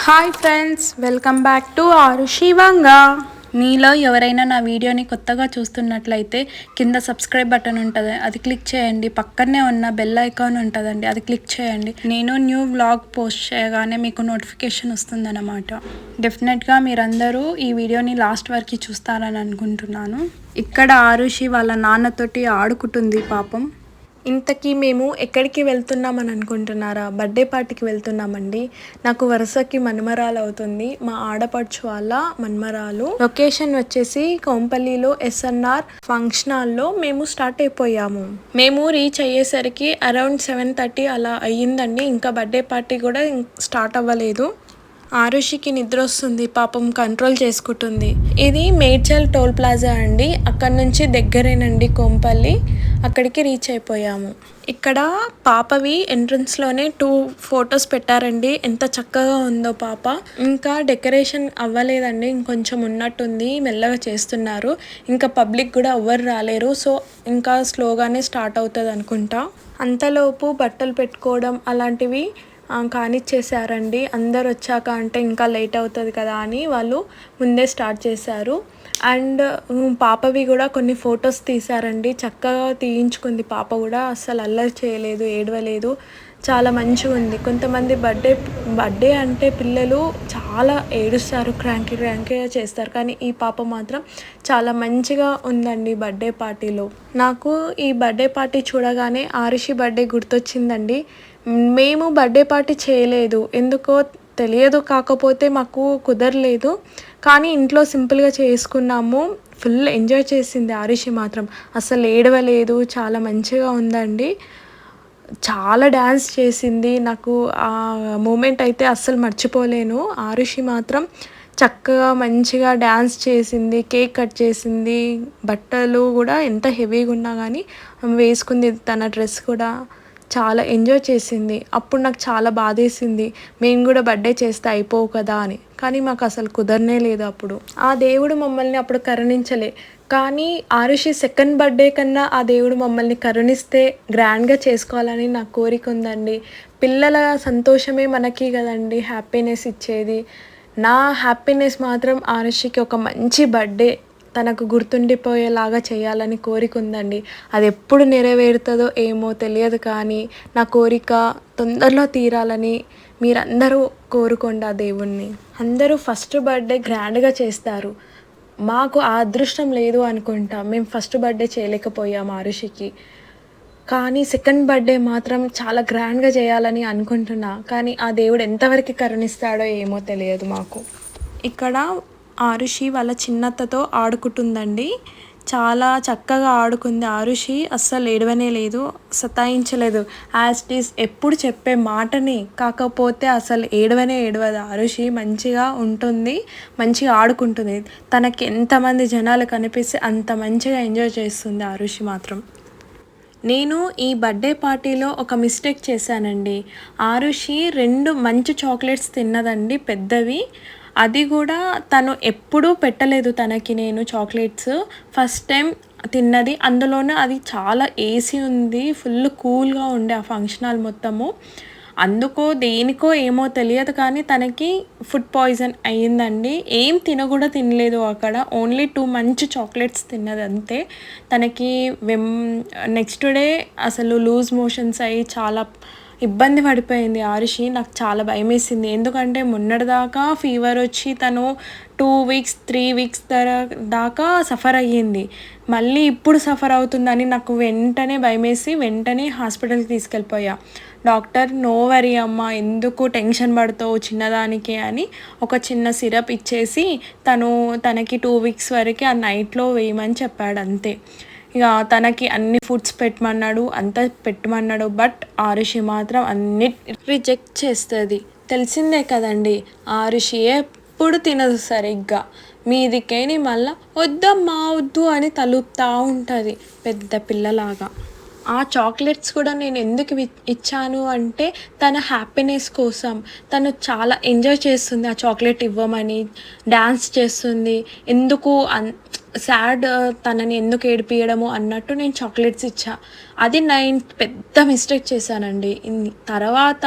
Hi friends, welcome back to Arushi Vanga. మీలో ఎవరైనా నా వీడియోని కొత్తగా చూస్తున్నట్లయితే కింద సబ్స్క్రైబ్ బటన్ ఉంటుంది, అది క్లిక్ చేయండి. పక్కనే ఉన్న బెల్ ఐకాన్ ఉంటుందండి, అది క్లిక్ చేయండి. నేను న్యూ వ్లాగ్ పోస్ట్ చేయగానే మీకు నోటిఫికేషన్ వస్తుందన్నమాట. డెఫినెట్గా మీరందరూ ఈ వీడియోని లాస్ట్ వరకు చూస్తారని అనుకుంటున్నాను. ఇక్కడ ఆరుషి వాళ్ళ నాన్నతోటి ఆడుకుంటుంది పాపం. ఇంతకీ మేము ఎక్కడికి వెళ్తున్నామని అనుకుంటున్నారా? బర్త్డే పార్టీకి వెళ్తున్నామండి. నాకు వరుసకి మన్మరాలు అవుతుంది, మా ఆడపడుచు వాళ్ళ మన్మరాలు. లొకేషన్ వచ్చేసి కోంపల్లిలో ఎస్ఎన్ఆర్ ఫంక్షన్ హాల్లో మేము స్టార్ట్ అయిపోయాము. మేము రీచ్ అయ్యేసరికి అరౌండ్ 7:30 అలా అయ్యిందండి. ఇంకా బర్త్డే పార్టీ కూడా స్టార్ట్ అవ్వలేదు. ఆరుషికి నిద్ర వస్తుంది పాపం, కంట్రోల్ చేసుకుంటుంది. ఇది మేడ్చల్ టోల్ ప్లాజా అండి, అక్కడ నుంచి దగ్గరేనండి కోంపల్లి. అక్కడికి రీచ్ అయిపోయాము. ఇక్కడ పాపవి ఎంట్రన్స్లోనే 2 ఫొటోస్ పెట్టారండి. ఎంత చక్కగా ఉందో పాప. ఇంకా డెకరేషన్ అవ్వలేదండి, ఇంకొంచెం ఉన్నట్టుంది, మెల్లగా చేస్తున్నారు. ఇంకా పబ్లిక్ కూడా ఎవ్వరు రాలేరు, సో ఇంకా స్లోగానే స్టార్ట్ అవుతుంది అనుకుంటా. అంతలోపు బట్టలు పెట్టుకోవడం అలాంటివి కానిచ్చేసారండి. అందరు వచ్చాక అంటే ఇంకా లేట్ అవుతుంది కదా అని వాళ్ళు ముందే స్టార్ట్ చేశారు. అండ్ పాపవి కూడా కొన్ని ఫొటోస్ తీశారండి, చక్కగా తీయించుకుంది పాప కూడా. అస్సలు అల్లరి చేయలేదు, ఏడవలేదు, చాలా మంచిగా ఉంది. కొంతమంది బర్త్డే అంటే పిల్లలు చాలా ఏడుస్తారు, క్రాంకీగా చేస్తారు, కానీ ఈ పాప మాత్రం చాలా మంచిగా ఉందండి బర్త్డే పార్టీలో. నాకు ఈ బర్త్డే పార్టీ చూడగానే ఆరుషి బర్త్డే గుర్తొచ్చిందండి. మేము బర్త్డే పార్టీ చేయలేదు, ఎందుకో తెలియదు, కాకపోతే మాకు కుదరలేదు. కానీ ఇంట్లో సింపుల్గా చేసుకున్నాము. ఫుల్ ఎంజాయ్ చేసింది ఆరుషి మాత్రం, అసలు ఏడవలేదు, చాలా మంచిగా ఉందండి. చాలా డ్యాన్స్ చేసింది. నాకు ఆ మూమెంట్ అయితే అస్సలు మర్చిపోలేను. ఆరుషి మాత్రం చక్కగా మంచిగా డ్యాన్స్ చేసింది, కేక్ కట్ చేసింది. బట్టలు కూడా ఎంత హెవీగా ఉన్నా కానీ వేసుకుంది, తన డ్రెస్ కూడా చాలా ఎంజాయ్ చేసింది. అప్పుడు నాకు చాలా బాధేసింది, మేము కూడా బర్త్డే చేస్తే అయిపోవు కదా అని. కానీ మాకు అసలు కుదరనే లేదు అప్పుడు. ఆ దేవుడు మమ్మల్ని అప్పుడు కరుణించలే. కానీ ఆరుషి సెకండ్ బర్త్డే కన్నా ఆ దేవుడు మమ్మల్ని కరుణిస్తే గ్రాండ్గా చేసుకోవాలని నా కోరిక ఉందండి. పిల్లల సంతోషమే మనకి కదండి హ్యాపీనెస్ ఇచ్చేది. నా హ్యాపీనెస్ మాత్రం ఆరుషికి ఒక మంచి బర్త్డే తనకు గుర్తుండిపోయేలాగా చేయాలని కోరిక ఉందండి. అది ఎప్పుడు నెరవేరుతుందో ఏమో తెలియదు, కానీ నా కోరిక తొందరలో తీరాలని మీరందరూ కోరుకోండి ఆ దేవుణ్ణి. అందరూ ఫస్ట్ బర్త్డే గ్రాండ్గా చేస్తారు, మాకు ఆ అదృష్టం లేదు అనుకుంటా. మేము ఫస్ట్ బర్త్డే చేయలేకపోయాం ఆరుషికి, కానీ సెకండ్ బర్త్డే మాత్రం చాలా గ్రాండ్గా చేయాలని అనుకుంటున్నా. కానీ ఆ దేవుడు ఎంతవరకు కరుణిస్తాడో ఏమో తెలియదు మాకు. ఇక్కడ ఆరుషి వాళ్ళ చిన్నత్తతో ఆడుకుంటుందండి. చాలా చక్కగా ఆడుకుంది ఆరుషి, అస్సలు ఏడవనే లేదు, సతాయించలేదు. యాజ్ ఇట్ ఈస్ ఎప్పుడు చెప్పే మాటని, కాకపోతే అసలు ఏడవదు ఆరుషి. మంచిగా ఉంటుంది, మంచిగా ఆడుకుంటుంది. తనకి ఎంతమంది జనాలు కనిపిస్తే అంత మంచిగా ఎంజాయ్ చేస్తుంది ఆరుషి మాత్రం. నేను ఈ బర్త్డే పార్టీలో ఒక మిస్టేక్ చేశానండి. ఆరుషి 2 మంచి చాక్లెట్స్ తిన్నదండి, పెద్దవి. అది కూడా తను ఎప్పుడూ పెట్టలేదు తనకి. నేను చాక్లెట్స్ ఫస్ట్ టైం తిన్నది, అందులోనే అది చాలా ఏసీ ఉంది, ఫుల్ కూల్గా ఉండే ఆ ఫంక్షన్ హాల్ మొత్తము. అందుకో దేనికో ఏమో తెలియదు, కానీ తనకి ఫుడ్ పాయిజన్ అయ్యిందండి. ఏం కూడా తినలేదు అక్కడ, ఓన్లీ 2 మంచి చాక్లెట్స్ తిన్నది అంతే. తనకి నెక్స్ట్ డే అసలు లూజ్ మోషన్స్ అయ్యి చాలా ఇబ్బంది పడిపోయింది ఆరుషి. నాకు చాలా భయం వేసింది, ఎందుకంటే మొన్నటిదాకా ఫీవర్ వచ్చి తను 2 వీక్స్ 3 వీక్స్ దాకా సఫర్ అయ్యింది. మళ్ళీ ఇప్పుడు సఫర్ అవుతుందని నాకు వెంటనే భయమేసి వెంటనే హాస్పిటల్కి తీసుకెళ్ళిపోయా. డాక్టర్ నో వరీ అమ్మ, ఎందుకు టెన్షన్ పడతావు చిన్నదానికి అని ఒక చిన్న సిరప్ ఇచ్చేసి తనకి 2 వీక్స్ వరకు ఆ నైట్లో వేయమని చెప్పాడు అంతే. ఇక తనకి అన్ని ఫుడ్స్ పెట్టమన్నాడు, అంతా పెట్టమన్నాడు. బట్ ఆరుషి మాత్రం అన్ని రిజెక్ట్ చేస్తుంది. తెలిసిందే కదండి, ఆరుషి ఎప్పుడు తినదు సరిగ్గా. మీదికేని మళ్ళీ వద్దమ్మా వద్దు అని తలుపుతూ ఉంటుంది పెద్ద పిల్లలాగా. ఆ చాక్లెట్స్ కూడా నేను ఎందుకు ఇచ్చాను అంటే తన హ్యాపీనెస్ కోసం. తను చాలా ఎంజాయ్ చేస్తుంది ఆ చాక్లెట్ ఇవ్వమని, డ్యాన్స్ చేస్తుంది. ఎందుకు సాడ్ తనని ఎందుకు ఏడిపియడము అన్నట్టు నేను చాక్లెట్స్ ఇచ్చా. అది నేను పెద్ద మిస్టేక్ చేశానండి. తర్వాత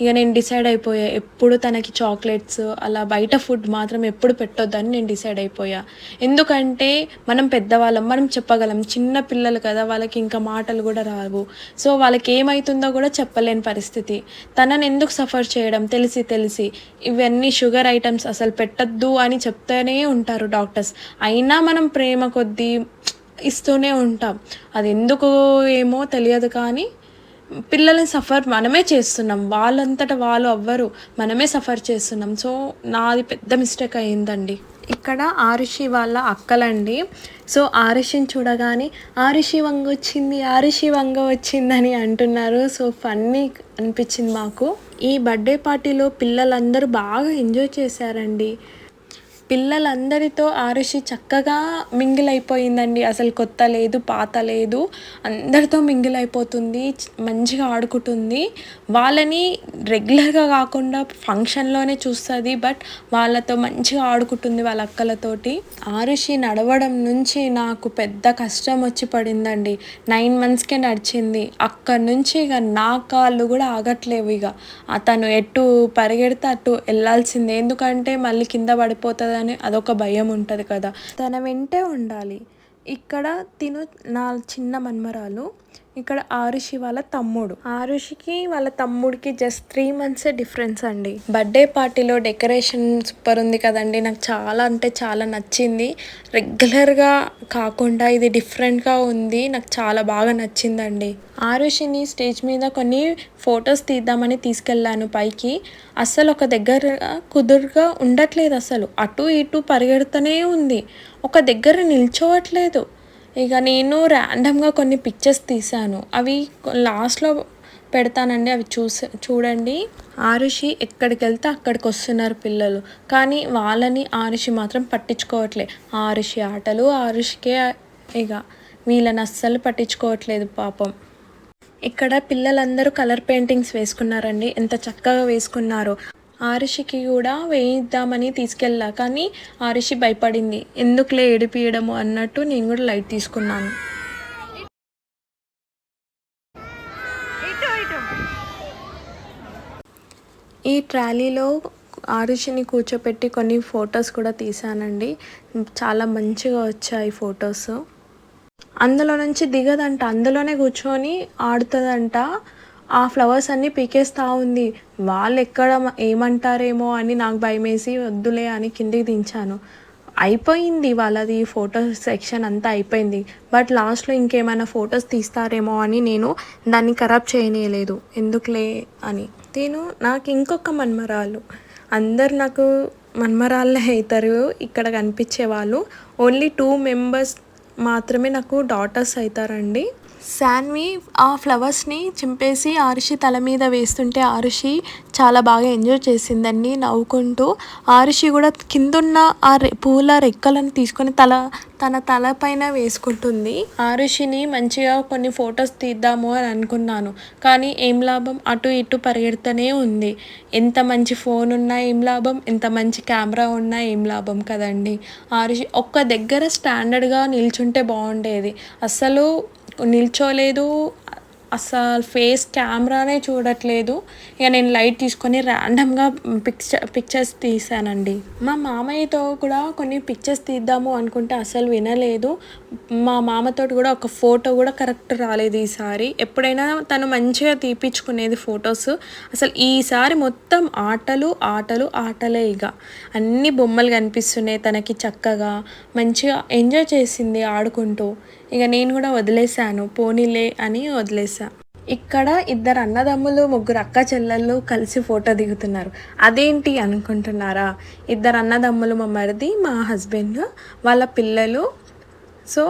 ఇక నేను డిసైడ్ అయిపోయా, ఎప్పుడు తనకి చాక్లెట్స్ అలా బయట ఫుడ్ మాత్రం ఎప్పుడు పెట్టొద్దని నేను డిసైడ్ అయిపోయా. ఎందుకంటే మనం పెద్దవాళ్ళం, మనం చెప్పగలం. చిన్న పిల్లలు కదా, వాళ్ళకి ఇంకా మాటలు కూడా రావు. సో వాళ్ళకి ఏమవుతుందో కూడా చెప్పలేని పరిస్థితి. తనని ఎందుకు సఫర్ చేయడం తెలిసి ఇవన్నీ షుగర్ ఐటమ్స్ అసలు పెట్టద్దు అని చెప్తూనే ఉంటారు డాక్టర్స్. అయినా మనం ప్రేమ కొద్దీ ఇస్తూనే ఉంటాం. అది ఎందుకు ఏమో తెలియదు, కానీ పిల్లల్ని సఫర్ మనమే చేస్తున్నాం. వాళ్ళంతట వాళ్ళు అవ్వరు, మనమే సఫర్ చేస్తున్నాం. సో నాది పెద్ద మిస్టేక్ అయ్యిందండి. ఇక్కడ ఆరుషి వాళ్ళ అక్కలండి. సో ఆరుషిని చూడగానే ఆరుషి వంగ వచ్చిందని అంటున్నారు. సో ఫన్నీ అనిపించింది మాకు. ఈ బర్త్డే పార్టీలో పిల్లలందరూ బాగా ఎంజాయ్ చేశారండి. పిల్లలందరితో ఆరుషి చక్కగా మింగిల్ అయిపోయిందండి. అసలు కొత్త లేదు, పాత లేదు, అందరితో మింగిల్ అయిపోతుంది, మంచిగా ఆడుకుంటుంది. వాళ్ళని రెగ్యులర్గా కాకుండా ఫంక్షన్లోనే చూస్తుంది, బట్ వాళ్ళతో మంచిగా ఆడుకుంటుంది వాళ్ళ అక్కలతోటి. ఆరుషి నడవడం నుంచి నాకు పెద్ద కష్టం వచ్చి పడిందండి. 9 monthsకే నడిచింది. అక్కడి నుంచి ఇక నా కాళ్ళు కూడా ఆగట్లేవు. ఇక తను ఎటు పరిగెడితే అటు వెళ్ళాల్సిందే, ఎందుకంటే మళ్ళీ కింద పడిపోతుంది అని అదొక భయం ఉంటుంది కదా. తన వెంటే ఉండాలి. ఇక్కడ తిను నా చిన్న మన్మరాలు, ఇక్కడ ఆరుషి వాళ్ళ తమ్ముడు. ఆరుషికి వాళ్ళ తమ్ముడికి జస్ట్ 3 months డిఫరెన్స్ అండి. బర్త్డే పార్టీలో డెకరేషన్ సూపర్ ఉంది కదండి. నాకు చాలా అంటే చాలా నచ్చింది. రెగ్యులర్గా కాకుండా ఇది డిఫరెంట్గా ఉంది, నాకు చాలా బాగా నచ్చిందండి. ఆరుషిని స్టేజ్ మీద కొన్ని ఫొటోస్ తీద్దామని తీసుకెళ్ళాను పైకి. అస్సలు ఒక దగ్గర కుదురుగా ఉండట్లేదు, అసలు అటు ఇటు పరిగెడుతూనే ఉంది, ఒక దగ్గర నిల్చోవట్లేదు. ఇక నేను ర్యాండమ్గా కొన్ని పిక్చర్స్ తీశాను, అవి లాస్ట్లో పెడతానండి, అవి చూడండి. ఆరుషి ఎక్కడికి వెళ్తే అక్కడికి వస్తున్నారు పిల్లలు, కానీ వాళ్ళని ఆరుషి మాత్రం పట్టించుకోవట్లే. ఆరుషి ఆటలు ఆరుషికే, ఇక వీళ్ళని అస్సలు పట్టించుకోవట్లేదు పాపం. ఇక్కడ పిల్లలందరూ కలర్ పెయింటింగ్స్ వేసుకున్నారండి, ఎంత చక్కగా వేసుకున్నారో. ఆరుషికి కూడా వేయిద్దామని తీసుకెళ్ళా, కానీ ఆరుషి భయపడింది. ఎందుకులే ఏడిపియడము అన్నట్టు నేను కూడా లైట్ తీసుకున్నాను. ఈ ట్రాలీలో ఆరుషిని కూర్చోపెట్టి కొన్ని ఫొటోస్ కూడా తీసానండి. చాలా మంచిగా వచ్చాయి ఫొటోస్. అందులో నుంచి దిగదంట, అందులోనే కూర్చొని ఆడుతుందంట. ఆ ఫ్లవర్స్ అన్నీ పీకేస్తూ ఉంది. వాళ్ళు ఎక్కడ ఏమంటారేమో అని నాకు భయమేసి వద్దులే అని కిందికి దించాను. అయిపోయింది వాళ్ళది ఫోటో సెక్షన్ అంతా అయిపోయింది, బట్ లాస్ట్లో ఇంకేమైనా ఫొటోస్ తీస్తారేమో అని నేను దాన్ని ఖరాబ్ చేయనీయలేదు, ఎందుకులే అని. నాకు ఇంకొక మన్మరాలు, అందరు నాకు మన్మరాళ్ళే అవుతారు ఇక్కడ కనిపించే వాళ్ళు. ఓన్లీ 2 members మాత్రమే నాకు డాటర్స్ అవుతారండి. శాన్వి ఆ ఫ్లవర్స్ని చింపేసి ఆరుషి తల మీద వేస్తుంటే ఆరుషి చాలా బాగా ఎంజాయ్ చేసిందండి నవ్వుకుంటూ. ఆరుషి కూడా కిందున్న ఆ పూల రెక్కలను తీసుకొని తన తల పైన వేసుకుంటుంది. ఆరుషిని మంచిగా కొన్ని ఫొటోస్ తీద్దాము అని అనుకున్నాను, కానీ ఏం లాభం, అటు ఇటు పరిగెడుతూనే ఉంది. ఎంత మంచి ఫోన్ ఉన్నా ఏం లాభం, ఎంత మంచి కెమెరా ఉన్నా ఏం లాభం కదండి. ఆరుషి ఒక్క దగ్గర స్టాండర్డ్గా నిల్చుంటే బాగుండేది, అస్సలు నిల్చోలేదు, అసలు ఫేస్ కెమెరానే చూడట్లేదు. ఇక నేను లైట్ తీసుకొని ర్యాండమ్గా పిక్చర్స్ తీసానండి. మా మామయ్యతో కూడా కొన్ని పిక్చర్స్ తీద్దాము అనుకుంటే అసలు వినలేదు. మా మామతో కూడా ఒక ఫోటో కూడా కరెక్ట్ రాలేదు ఈసారి. ఎప్పుడైనా తను మంచిగా తీపించుకునేది ఫొటోస్, అసలు ఈసారి మొత్తం ఆటలే. ఇక అన్ని బొమ్మలు కనిపిస్తున్నాయి తనకి, చక్కగా మంచిగా ఎంజాయ్ చేసింది ఆడుకుంటూ. ఇక నేను కూడా వదిలేసాను, పోనీలే అని వదిలేసా. ఇక్కడ 2 అన్నదమ్ములు 3 అక్క చెల్లెళ్ళు కలిసి ఫోటో దిగుతున్నారు. అదేంటి అనుకుంటున్నారా? 2 అన్నదమ్ములు, మా మరిది, మా హస్బెండ్, వాళ్ళ పిల్లలు. సో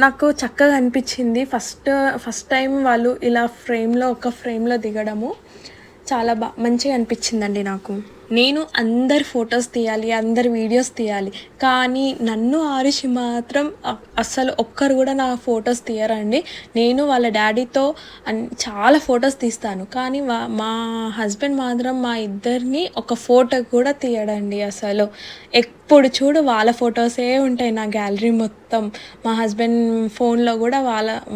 నాకు చక్కగా అనిపించింది. ఫస్ట్ టైం వాళ్ళు ఇలా ఒక ఫ్రేమ్లో దిగడము చాలా మంచిగా అనిపించిందండి నాకు. నేను అందరి ఫొటోస్ తీయాలి, అందరి వీడియోస్ తీయాలి. కానీ నన్ను ఆరుషి మాత్రం అస్సలు ఒక్కరు కూడా నా ఫొటోస్ తీయరండి. నేను వాళ్ళ డాడీతో చాలా ఫొటోస్ తీస్తాను. కానీ మా హస్బెండ్ మాత్రం మా ఇద్దరిని ఒక ఫోటో కూడా తీయడండి అసలు. ఎప్పుడు చూడు వాళ్ళ ఫొటోసే ఉంటాయి నా గ్యాలరీ మొత్తం. మా హస్బెండ్ ఫోన్లో కూడా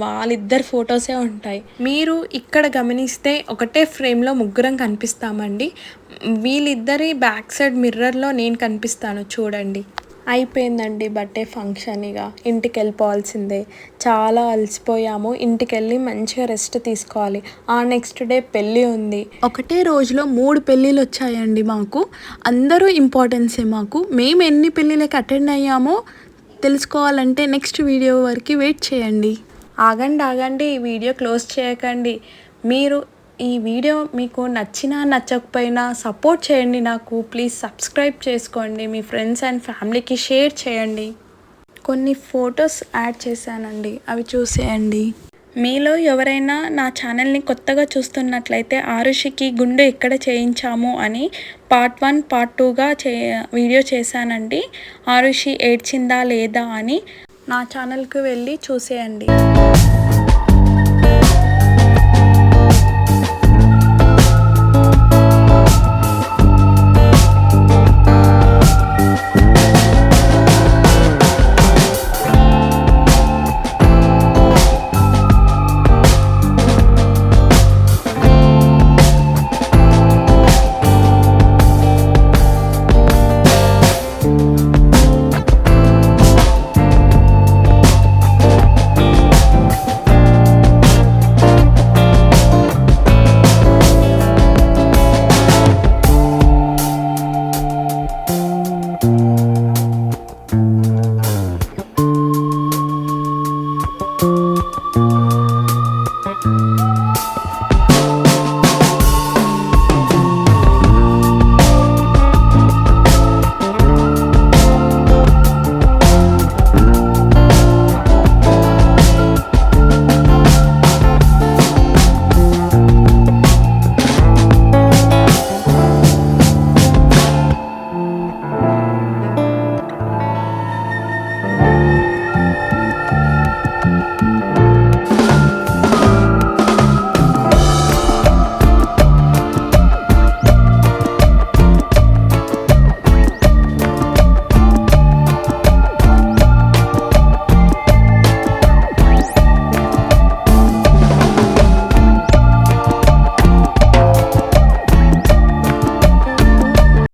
వాళ్ళిద్దరు ఫొటోసే ఉంటాయి. మీరు ఇక్కడ గమనిస్తే ఒకటే ఫ్రేమ్లో ముగ్గురం కనిపిస్తామండి. వీళ్ళిద్దరి బ్యాక్ సైడ్ మిర్రర్లో నేను కనిపిస్తాను చూడండి. అయిపోయిందండి బర్త్డే ఫంక్షన్. ఇక ఇంటికి వెళ్ళిపోవాల్సిందే. చాలా అలసిపోయాము. ఇంటికి వెళ్ళి మంచిగా రెస్ట్ తీసుకోవాలి. ఆ నెక్స్ట్ డే పెళ్ళి ఉంది. ఒకటే రోజులో 3 పెళ్ళిళ్ళు వచ్చాయండి మాకు. అందరూ ఇంపార్టెన్సే మాకు. మేము ఎన్ని పెళ్ళిళ్ళకి అటెండ్ అయ్యామో తెలుసుకోవాలంటే నెక్స్ట్ వీడియో వరకు వెయిట్ చేయండి. ఆగండి, ఈ వీడియో క్లోజ్ చేయకండి. మీరు ఈ వీడియో మీకు నచ్చినా నచ్చకపోయినా సపోర్ట్ చేయండి నాకు. ప్లీజ్ సబ్స్క్రైబ్ చేసుకోండి. మీ ఫ్రెండ్స్ అండ్ ఫ్యామిలీకి షేర్ చేయండి. కొన్ని ఫొటోస్ యాడ్ చేశానండి, అవి చూసేయండి. మీలో ఎవరైనా నా ఛానల్ని కొత్తగా చూస్తున్నట్లయితే ఆరుషికి గుండు ఎక్కడ చేయించాము అని పార్ట్ 1 పార్ట్ 2గా వీడియో చేశానండి. ఆరుషి ఏడ్చిందా లేదా అని నా ఛానల్కి వెళ్ళి చూసేయండి.